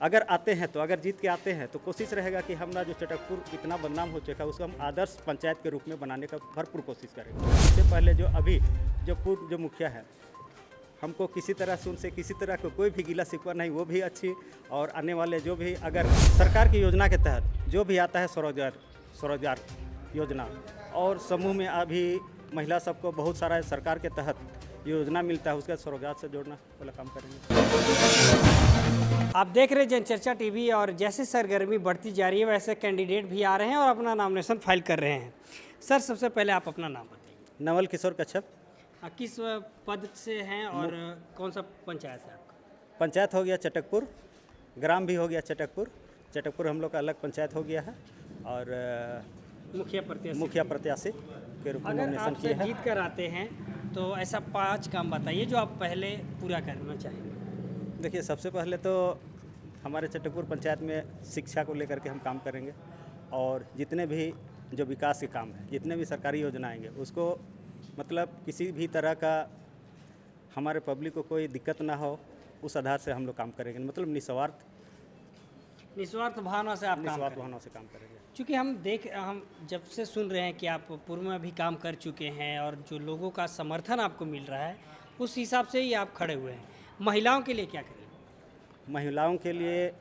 अगर आते हैं तो अगर जीत के आते हैं तो कोशिश रहेगा कि हमारा जो चटकपुर इतना बदनाम हो चुका है उसको हम आदर्श पंचायत के रूप में बनाने का भरपूर कोशिश करेंगे। इससे पहले जो पूर्व जो मुखिया है, हमको किसी तरह से उनसे किसी तरह का कोई भी गिला शिकवा नहीं, वो भी अच्छी। और आने वाले जो भी अगर सरकार की योजना के तहत जो भी आता है स्वरोजगार योजना, और समूह में अभी महिला सबको बहुत सारा सरकार के तहत योजना मिलता है, उसका स्वरोजगार से जोड़ना वाला काम करेंगे। आप देख रहे हैं जनचर्चा टीवी, और जैसे सरगर्मी बढ़ती जा रही है वैसे कैंडिडेट भी आ रहे हैं और अपना नॉमिनेशन फाइल कर रहे हैं। सर, सबसे पहले आप अपना नाम बताइए। नवल किशोर कच्छप। किस पद से हैं और कौन सा पंचायत है आपका? पंचायत हो गया चटकपुर, ग्राम भी हो गया चटकपुर हम लोग का अलग पंचायत हो गया है, और मुखिया प्रत्याशी के रूप में अगर नॉमिनेशन आपसे किया है। जीत कर आते हैं तो ऐसा 5 काम बताइए जो आप पहले पूरा करना चाहेंगे। देखिए, सबसे पहले तो हमारे चटकपुर पंचायत में शिक्षा को लेकर के हम काम करेंगे, और जितने भी जो विकास के काम हैं, जितने भी सरकारी योजना आएंगे, उसको मतलब किसी भी तरह का हमारे पब्लिक को कोई दिक्कत ना हो, उस आधार से हम लोग काम करेंगे। मतलब निस्वार्थ भावना से आप काम निस्वार्थ करें। भावना से काम करेंगे। क्योंकि हम जब से सुन रहे हैं कि आप पूर्व में भी काम कर चुके हैं और जो लोगों का समर्थन आपको मिल रहा है उस हिसाब से ही आप खड़े हुए हैं। महिलाओं के लिए क्या करें? महिलाओं के लिए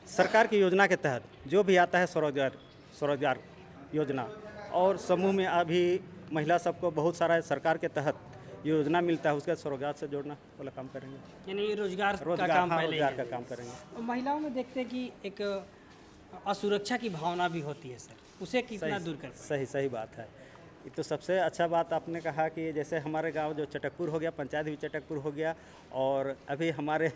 सरकार की योजना के तहत जो भी आता है स्वरोजगार योजना, और समूह में अभी महिला सबको बहुत सारा सरकार के तहत योजना मिलता है, उसका स्वरोजगार से जोड़ना वाला काम करेंगे। यानी रोजगार का काम हाँ, पहले रोजगार ही का है। काम करेंगे। और महिलाओं में देखते हैं कि एक असुरक्षा की भावना भी होती है सर, उसे कितना दूर कर पाएं? सही बात है। ये तो सबसे अच्छा बात आपने कहा कि जैसे हमारे गांव जो चटकपुर हो गया, पंचायत भी चटकपुर हो गया, और अभी हमारे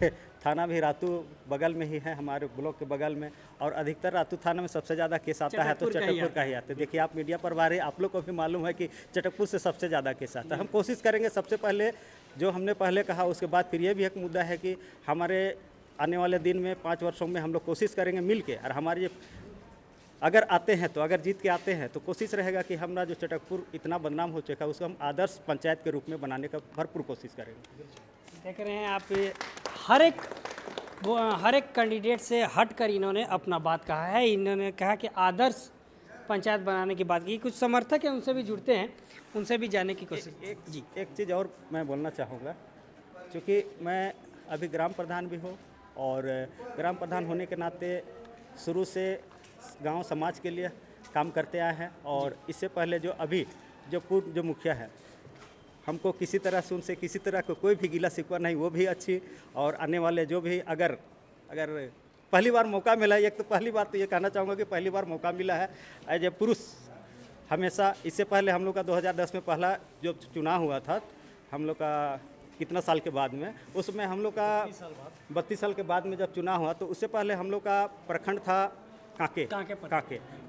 थाना भी रातू बगल में ही है, हमारे ब्लॉक के बगल में, और अधिकतर रातू थाना में सबसे ज़्यादा केस आता है तो चटकपुर का ही आता है। देखिए, आप मीडिया पर बारे आप लोग को भी मालूम है कि चटकपुर से सबसे ज़्यादा केस आता है। हम कोशिश करेंगे सबसे पहले जो हमने पहले कहा, उसके बाद फिर ये भी एक मुद्दा है कि हमारे आने वाले दिन में 5 वर्षों में हम लोग कोशिश करेंगे मिल के, और हमारे ये अगर आते हैं तो अगर जीत के आते हैं तो कोशिश रहेगा कि हमारा जो चटकपुर इतना बदनाम हो चुका है उसको हम आदर्श पंचायत के रूप में बनाने का भरपूर कोशिश करेंगे। देख रहे हैं आप, हर एक कैंडिडेट से हटकर इन्होंने अपना बात कहा है। इन्होंने कहा कि आदर्श पंचायत बनाने की बात की। कुछ समर्थक हैं उनसे भी जुड़ते हैं, उनसे भी जानने की कोशिश। एक चीज़ और मैं बोलना चाहूँगा, क्योंकि मैं अभी ग्राम प्रधान भी हूँ, और ग्राम प्रधान होने के नाते शुरू से गांव समाज के लिए काम करते आए हैं, और इससे पहले जो पूर्व जो मुखिया है, हमको किसी तरह से उनसे किसी तरह का कोई भी गिला शिकवा नहीं, वो भी अच्छी। और आने वाले जो भी अगर पहली बार मौका मिला, एक तो पहली बात तो ये कहना चाहूँगा कि पहली बार मौका मिला है एज ए पुरुष। हमेशा इससे पहले हम लोग का 2010 में पहला जो चुनाव हुआ था, हम लोग का कितना साल के बाद में, उसमें हम लोग का 32 साल के बाद में जब चुनाव हुआ, तो उससे पहले हम लोग का प्रखंड था कांके।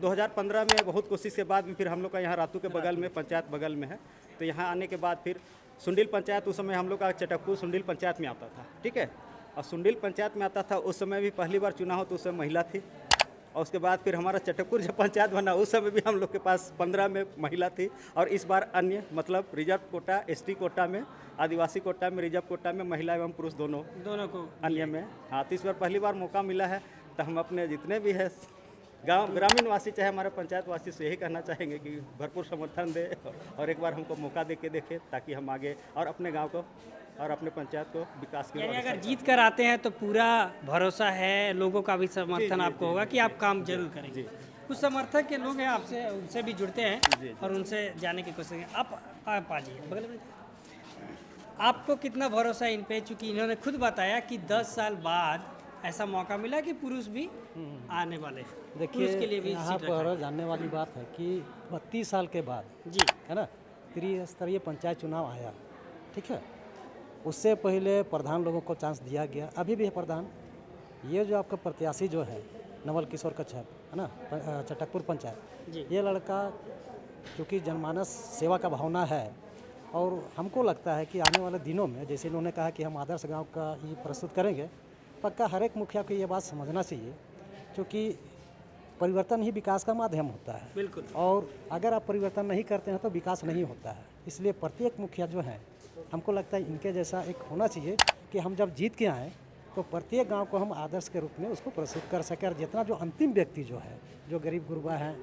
2015 में बहुत कोशिश के बाद में फिर हम लोग का यहाँ रातू के बगल में पंचायत बगल में है, तो यहाँ आने के बाद फिर सुंडील पंचायत, उस समय हम लोग का चटकपुर सुंडील पंचायत में आता था, ठीक है। और सुंडील पंचायत में आता था, उस समय भी पहली बार चुनाव हो तो उस समय महिला थी, और उसके बाद फिर हमारा चटकपुर जब पंचायत बना उस समय भी हम लोग के पास 15 में महिला थी, और इस बार अन्य मतलब रिजर्व कोटा, ST कोटा में, आदिवासी कोटा में, रिजर्व कोटा में महिला एवं पुरुष दोनों को अन्य में। हाँ, तो इस बार पहली बार मौका मिला है, तो हम अपने जितने भी है गांव ग्रामीण वासी चाहे हमारे पंचायत वासी से यही कहना चाहेंगे कि भरपूर समर्थन दे, और एक बार हमको मौका दे के देखें, ताकि हम आगे और अपने गांव को और अपने पंचायत को विकास की। यानी अगर जीत कर आते हैं तो पूरा भरोसा है, लोगों का भी समर्थन आपको होगा कि आप काम जरूर करेंगे। कुछ समर्थक के लोग हैं आपसे, उनसे भी जुड़ते हैं और उनसे जाने की कोशिश करें। आप आ जाइए बगल में। आपको कितना भरोसा इन पे, चूँकि इन्होंने खुद बताया कि 10 साल बाद ऐसा मौका मिला कि पुरुष भी आने वाले हैं। देखिए, के लिए भी यहाँ सीट रखा पर जानने वाली बात है कि 32 साल के बाद जी, है ना, त्रिस्तरीय पंचायत चुनाव आया, ठीक है। उससे पहले प्रधान लोगों को चांस दिया गया, अभी भी है प्रधान। ये जो आपका प्रत्याशी जो है नवल किशोर कच्छप, है ना, चटकपुर पंचायत, ये लड़का क्योंकि जनमानस सेवा का भावना है, और हमको लगता है कि आने वाले दिनों में, जैसे इन्होंने कहा कि हम आदर्श गाँव का ये प्रस्तुत करेंगे, पक्का हर एक मुखिया को ये बात समझना चाहिए, क्योंकि परिवर्तन ही विकास का माध्यम होता है। बिल्कुल। और अगर आप परिवर्तन नहीं करते हैं तो विकास नहीं होता है। इसलिए प्रत्येक मुखिया जो है, हमको लगता है इनके जैसा एक होना चाहिए कि हम जब जीत के आएँ तो प्रत्येक गांव को हम आदर्श के रूप में उसको प्रस्तुत कर सकें और जितना जो अंतिम व्यक्ति जो है, जो गरीब गुरबा हैं,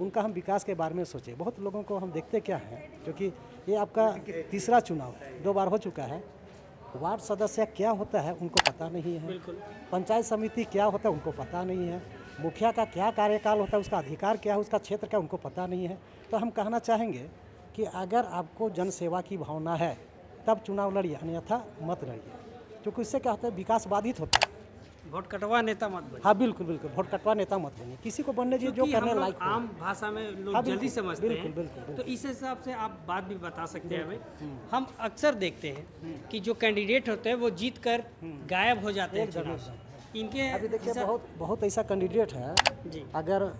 उनका हम विकास के बारे में सोचें। बहुत लोगों को हम देखते क्या है, क्योंकि ये आपका तीसरा चुनाव है, 2 बार हो चुका है। वार्ड सदस्य क्या होता है उनको पता नहीं है, पंचायत समिति क्या होता है उनको पता नहीं है, मुखिया का क्या कार्यकाल होता है, उसका अधिकार क्या है, उसका क्षेत्र क्या, उनको पता नहीं है। तो हम कहना चाहेंगे कि अगर आपको जन सेवा की भावना है तब चुनाव लड़िए, अन्यथा मत लड़िए, क्योंकि इससे क्या होता है, विकास बाधित होता है। वोट कटवा नेता मत बनिए। हाँ बिल्कुल बिल्कुल, वोट कटवा नेता मत बनिए, किसी को बनने दीजिए जो क्योंकि हम करने लोग लायक हो। आम भाषा में लोग हाँ, जल्दी बिल्कुल, समझते बिल्कुल, हैं, बिल्कुल, तो इस हिसाब से आप बात भी बता सकते हैं हमें। हम अक्सर देखते हैं कि जो कैंडिडेट होते हैं वो जीत कर गायब हो जाते हैं चुनाव से। इनके अभी देखिए हिसाब- बहुत ऐसा कैंडिडेट है, जी अगर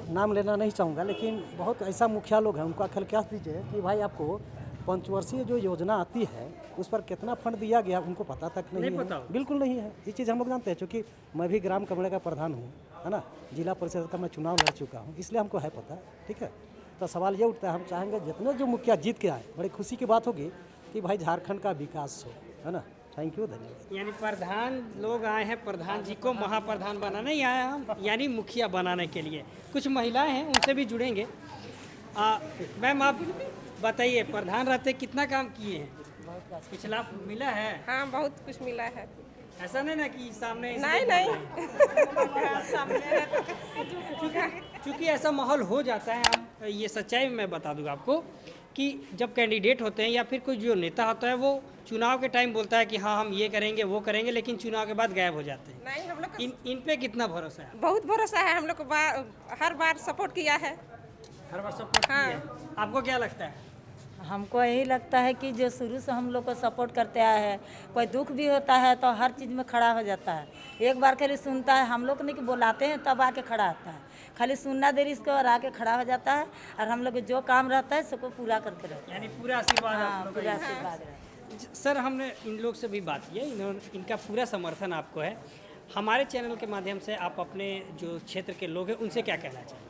नाम लेना नहीं चाहूँगा, लेकिन बहुत ऐसा मुखिया लोग हैं, उनको अखल क्या दीजिए कि भाई आपको पंचवर्षीय जो योजना आती है उस पर कितना फंड दिया गया उनको पता तक नहीं नहीं पता है, होगा। बिल्कुल नहीं है। ये चीज़ हम लोग जानते हैं, क्योंकि मैं भी ग्राम कमरे का प्रधान हूँ, है ना, जिला परिषद का मैं चुनाव लड़ चुका हूँ, इसलिए हमको है पता, ठीक है। तो सवाल ये उठता है, हम चाहेंगे जितने जो मुखिया जीत के आए, बड़ी खुशी की बात होगी कि भाई झारखंड का विकास हो, है ना। थैंक यू, धन्यवाद। यानी प्रधान लोग आए हैं प्रधान जी को महाप्रधान बनाने, नहीं आए हम यानी मुखिया बनाने के लिए। कुछ महिलाएं हैं, उनसे भी जुड़ेंगे। मैम आप बताइए, प्रधान रहते कितना काम किए हैं? पिछला मिला है? हाँ, बहुत कुछ मिला है। ऐसा नहीं ना कि सामने नहीं नहीं क्योंकि ऐसा माहौल हो जाता है। हम ये सच्चाई मैं बता दूंगा आपको कि जब कैंडिडेट होते हैं या फिर कोई जो नेता होता है वो चुनाव के टाइम बोलता है कि हाँ हम ये करेंगे वो करेंगे, लेकिन चुनाव के बाद गायब हो जाते हैं। नहीं, हम लोग को इन पे कितना भरोसा है? बहुत भरोसा है। हम लोग को हर बार सपोर्ट किया है। हर बार सपोर्ट किया है। आपको क्या लगता है? हमको यही लगता है कि जो शुरू से हम लोग को सपोर्ट करते आए हैं, कोई दुख भी होता है तो हर चीज़ में खड़ा हो जाता है। एक बार खाली सुनता है, हम लोग नहीं कि बुलाते हैं तब आके खड़ा होता है, खाली सुनना देरी इसको और आके खड़ा हो जाता है, और हम लोग को जो काम रहता है सबको पूरा करके रहता है। यानी पूरा आशीर्वाद आप हाँ, लोग का पूरा है। आशीर्वाद रहता है। सर हमने इन लोग से भी बात की है, इनका पूरा समर्थन आपको है। हमारे चैनल के माध्यम से आप अपने जो क्षेत्र के लोग हैं उनसे क्या कहना चाहेंगे?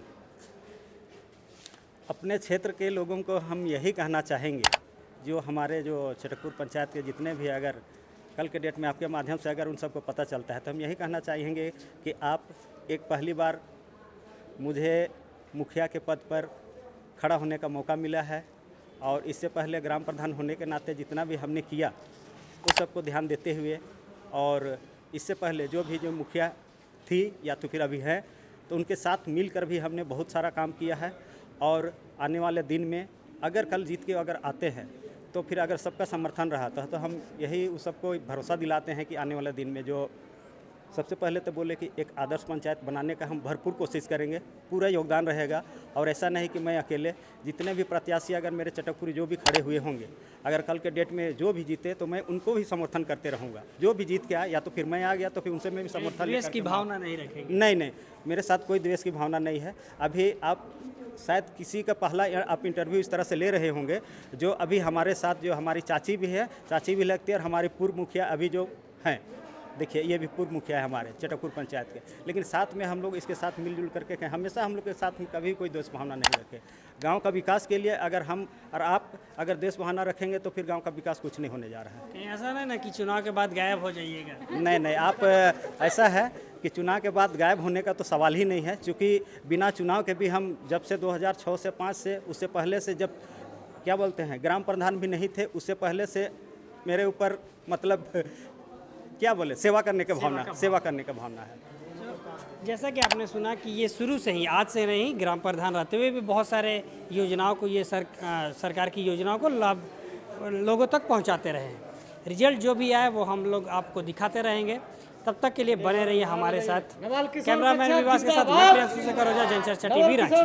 अपने क्षेत्र के लोगों को हम यही कहना चाहेंगे, जो हमारे जो चटकपुर पंचायत के जितने भी, अगर कल के डेट में आपके माध्यम से अगर उन सबको पता चलता है, तो हम यही कहना चाहेंगे कि आप एक पहली बार मुझे मुखिया के पद पर खड़ा होने का मौका मिला है, और इससे पहले ग्राम प्रधान होने के नाते जितना भी हमने किया उस सबको ध्यान देते हुए, और इससे पहले जो भी जो मुखिया थी या तो फिर अभी है, तो उनके साथ मिलकर भी हमने बहुत सारा काम किया है। और आने वाले दिन में अगर कल जीत के अगर आते हैं तो फिर अगर सबका समर्थन रहा तो हम यही उस सबको भरोसा दिलाते हैं कि आने वाले दिन में जो सबसे पहले तो बोले कि एक आदर्श पंचायत बनाने का हम भरपूर कोशिश करेंगे, पूरा योगदान रहेगा। और ऐसा नहीं कि मैं अकेले, जितने भी प्रत्याशी अगर मेरे चटकपुरी जो भी खड़े हुए होंगे, अगर कल के डेट में जो भी जीते तो मैं उनको भी समर्थन करते रहूँगा। जो भी जीत के आए, या तो फिर मैं आ गया तो फिर उनसे मैं भी समर्थन द्वेष लेकर की के भावना नहीं रखेंगे? नहीं, मेरे साथ कोई द्वेष की भावना नहीं है। अभी आप शायद किसी का पहला आप इंटरव्यू इस तरह से ले रहे होंगे, जो अभी हमारे साथ जो हमारी चाची भी है, चाची भी लगती है, और हमारे पूर्व मुखिया अभी जो हैं, देखिए ये भी पूर्व मुखिया है हमारे चटकपुर पंचायत के, लेकिन साथ में हम लोग इसके साथ मिलजुल करके हमेशा हम लोग के साथ में कभी कोई द्वेष भावना नहीं रखे। गांव का विकास के लिए अगर हम और आप अगर द्वेष भावना रखेंगे तो फिर गांव का विकास कुछ नहीं होने जा रहा है। कहीं ऐसा नहीं ना कि चुनाव के बाद गायब हो जाइएगा? नहीं, आप ऐसा है कि चुनाव के बाद गायब होने का तो सवाल ही नहीं है, क्योंकि बिना चुनाव के भी हम जब से 2006 से 5 से, उससे पहले से जब क्या बोलते हैं ग्राम प्रधान भी नहीं थे, उससे पहले से मेरे ऊपर मतलब क्या बोले सेवा करने का भावना है। जैसा कि आपने सुना कि ये शुरू से ही, आज से नहीं, ग्राम प्रधान रहते हुए भी बहुत सारे योजनाओं को, ये सरकार की योजनाओं को लाभ लोगों तक पहुंचाते रहे हैं। रिजल्ट जो भी आए वो हम लोग आपको दिखाते रहेंगे। तब तक के लिए बने रहिए हमारे साथ। कैमरामैन विवास के साथ मैं प्रियांशु शेखर ओझा, जनचर्चा टीवी, रांची।